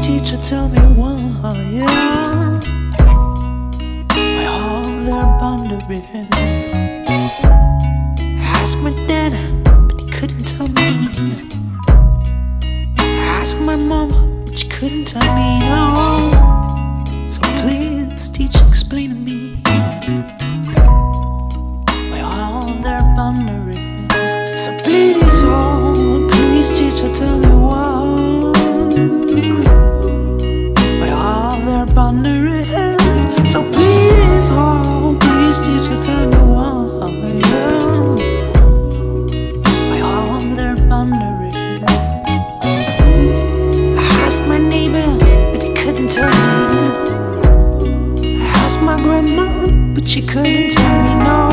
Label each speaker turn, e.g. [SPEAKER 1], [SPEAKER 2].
[SPEAKER 1] teacher, tell me why, yeah. Why all their boundaries? Ask my dad, but he couldn't tell me. Ask my mom, but she couldn't tell me, no. So please, teacher, explain to me why all their boundaries. So please, oh, please, teacher, tell me why all their boundaries. So please, oh, please, teacher, tell me why all their boundaries. I asked my neighbor, but he couldn't tell me. I asked my grandma, but she couldn't tell me, no.